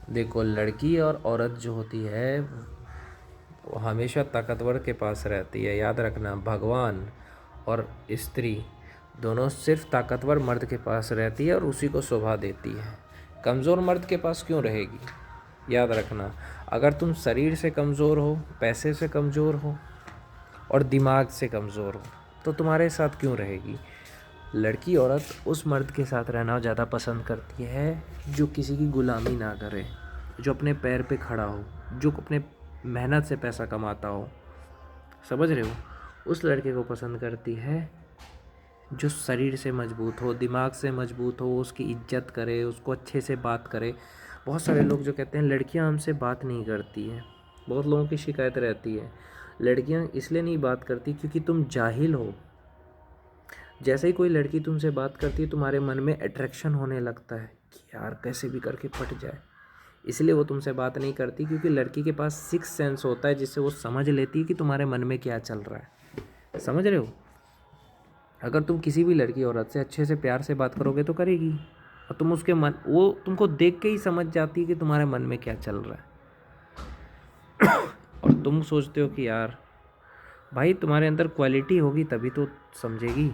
देखो, लड़की और औरत जो होती है वो हमेशा ताकतवर के पास रहती है। याद रखना, भगवान और स्त्री दोनों सिर्फ ताकतवर मर्द के पास रहती है और उसी को शोभा देती है। कमज़ोर मर्द के पास क्यों रहेगी? याद रखना, अगर तुम शरीर से कमज़ोर हो, पैसे से कमज़ोर हो और दिमाग से कमज़ोर हो तो तुम्हारे साथ क्यों रहेगी? लड़की औरत उस मर्द के साथ रहना ज़्यादा पसंद करती है जो किसी की गुलामी ना करे, जो अपने पैर पे खड़ा हो, जो अपने मेहनत से पैसा कमाता हो। समझ रहे हो? उस लड़के को पसंद करती है जो शरीर से मजबूत हो, दिमाग से मजबूत हो, उसकी इज्जत करे, उसको अच्छे से बात करे। बहुत सारे लोग जो कहते हैं लड़कियां हमसे बात नहीं करती हैं, बहुत लोगों की शिकायत रहती है। लड़कियां इसलिए नहीं बात करती क्योंकि तुम जाहिल हो। जैसे ही कोई लड़की तुमसे बात करती है तुम्हारे मन में अट्रैक्शन होने लगता है कि यार कैसे भी करके पट जाए। इसलिए वो तुमसे बात नहीं करती, क्योंकि लड़की के पास सिक्स सेंस होता है जिससे वो समझ लेती है कि तुम्हारे मन में क्या चल रहा है। समझ रहे हो? अगर तुम किसी भी लड़की औरत से अच्छे से प्यार से बात करोगे तो करेगी, और तुम उसके मन, वो तुमको देख के ही समझ जाती है कि तुम्हारे मन में क्या चल रहा है। और तुम सोचते हो कि यार भाई तुम्हारे अंदर क्वालिटी होगी तभी तो समझेगी।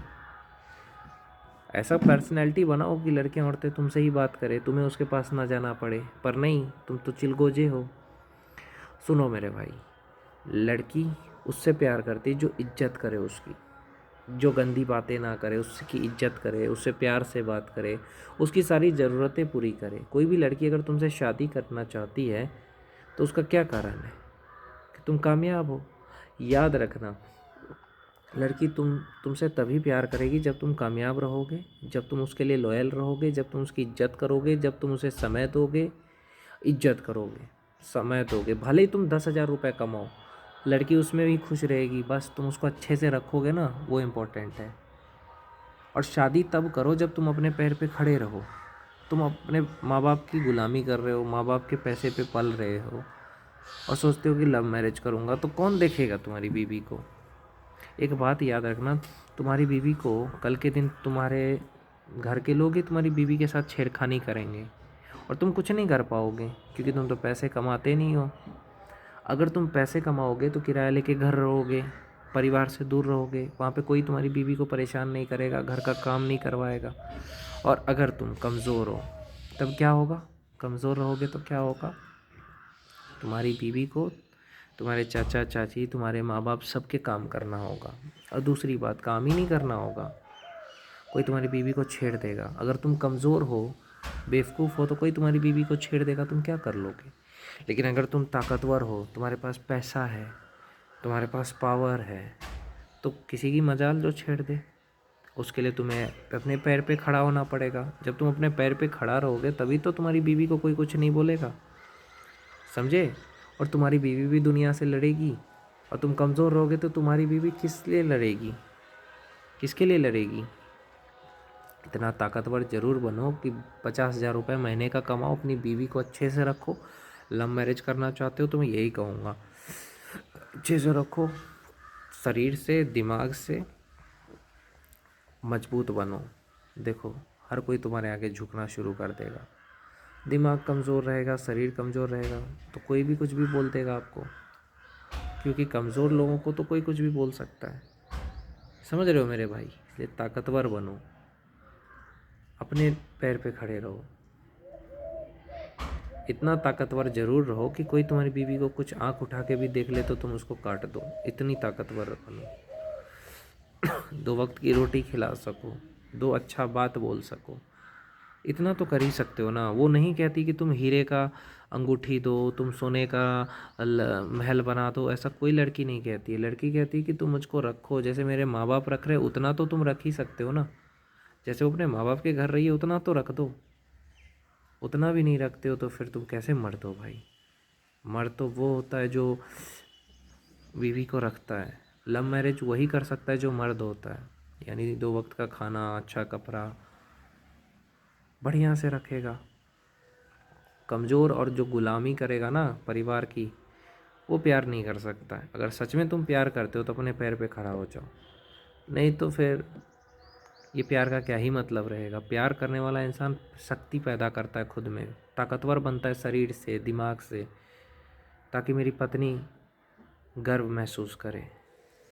ऐसा पर्सनैलिटी बनाओ कि लड़कियां औरतें तुमसे ही बात करें, तुम्हें उसके पास ना जाना पड़े। पर नहीं, तुम तो चिलगोजे हो। सुनो मेरे भाई, लड़की उससे प्यार करती जो इज्जत करे उसकी, जो गंदी बातें ना करे, उसकी इज्जत करे, उससे प्यार से बात करे, उसकी सारी ज़रूरतें पूरी करे। कोई भी लड़की अगर तुमसे शादी करना चाहती है तो उसका क्या कारण है? कि तुम कामयाब हो। याद रखना, लड़की तुमसे तभी प्यार करेगी जब तुम कामयाब रहोगे, जब तुम उसके लिए लॉयल रहोगे, जब तुम उसकी इज्जत करोगे, जब तुम उसे समय दोगे, इज्जत करोगे, समय दोगे। भले ही तुम 10,000 रुपये कमाओ, लड़की उसमें भी खुश रहेगी। बस तुम उसको अच्छे से रखोगे ना, वो इम्पोर्टेंट है। और शादी तब करो जब तुम अपने पैर पे खड़े रहो। तुम अपने माँ बाप की गुलामी कर रहे हो, माँ बाप के पैसे पे पल रहे हो और सोचते हो कि लव मैरिज करूँगा तो कौन देखेगा तुम्हारी बीवी को। एक बात याद रखना, तुम्हारी बीवी को कल के दिन तुम्हारे घर के लोग ही तुम्हारी बीवी के साथ छेड़खानी करेंगे और तुम कुछ नहीं कर पाओगे, क्योंकि तुम तो पैसे कमाते नहीं हो। अगर तुम पैसे कमाओगे तो किराया लेके घर रहोगे, परिवार से दूर रहोगे, वहाँ पे कोई तुम्हारी बीवी को परेशान नहीं करेगा, घर का काम नहीं करवाएगा। और अगर तुम कमज़ोर हो तब क्या होगा? कमज़ोर रहोगे तो क्या होगा? तुम्हारी बीवी को तुम्हारे चाचा चाची, तुम्हारे माँ बाप सबके काम करना होगा। और दूसरी बात, काम ही नहीं करना होगा, कोई तुम्हारी बीवी को छेड़ देगा। अगर तुम कमज़ोर हो, बेवकूफ़ हो, तो कोई तुम्हारी बीवी को छेड़ देगा, तुम क्या कर लोगे? लेकिन अगर तुम ताकतवर हो, तुम्हारे पास पैसा है, तुम्हारे पास पावर है, तो किसी की मजाल जो छेड़ दे, उसके लिए तुम्हें अपने पैर पे खड़ा होना पड़ेगा। जब तुम अपने पैर पे खड़ा रहोगे तभी तो तुम्हारी बीवी को कोई कुछ नहीं बोलेगा। समझे? और तुम्हारी बीवी भी दुनिया से लड़ेगी। और तुम कमज़ोर रहोगे तो तुम्हारी बीवी किस लिए लड़ेगी? किसके लिए लड़ेगी? इतना ताकतवर ज़रूर बनो कि 50,000 रुपये महीने का कमाओ, अपनी बीवी को अच्छे से रखो। लव मैरिज करना चाहते हो तो मैं यही कहूँगा, अच्छे से रखो, शरीर से दिमाग से मजबूत बनो। देखो, हर कोई तुम्हारे आगे झुकना शुरू कर देगा। दिमाग कमज़ोर रहेगा, शरीर कमज़ोर रहेगा तो कोई भी कुछ भी बोल देगा आपको, क्योंकि कमज़ोर लोगों को तो कोई कुछ भी बोल सकता है। समझ रहे हो मेरे भाई? इसलिए ताकतवर बनो, अपने पैर पे खड़े रहो। इतना ताकतवर ज़रूर रहो कि कोई तुम्हारी बीवी को कुछ आंख उठा के भी देख ले तो तुम उसको काट दो। इतनी ताकतवर बनो, दो वक्त की रोटी खिला सको, दो अच्छा बात बोल सको। इतना तो कर ही सकते हो ना। वो नहीं कहती कि तुम हीरे का अंगूठी दो, तुम सोने का महल बना दो, ऐसा कोई लड़की नहीं कहती है। लड़की कहती है कि तुम मुझको रखो, जैसे मेरे माँ बाप रख रहे उतना तो तुम रख ही सकते हो ना। जैसे वो अपने माँ बाप के घर रही है उतना तो रख दो। उतना भी नहीं रखते हो तो फिर तुम कैसे मर्द हो भाई? मर्द तो वो होता है जो बीवी को रखता है। लव मैरिज वही कर सकता है जो मर्द होता है, यानी दो वक्त का खाना, अच्छा कपड़ा, बढ़िया से रखेगा। कमज़ोर और जो गुलामी करेगा ना परिवार की, वो प्यार नहीं कर सकता है। अगर सच में तुम प्यार करते हो तो अपने पैर पे खड़ा हो जाओ, नहीं तो फिर ये प्यार का क्या ही मतलब रहेगा। प्यार करने वाला इंसान शक्ति पैदा करता है खुद में, ताकतवर बनता है शरीर से, दिमाग से, ताकि मेरी पत्नी गर्व महसूस करे।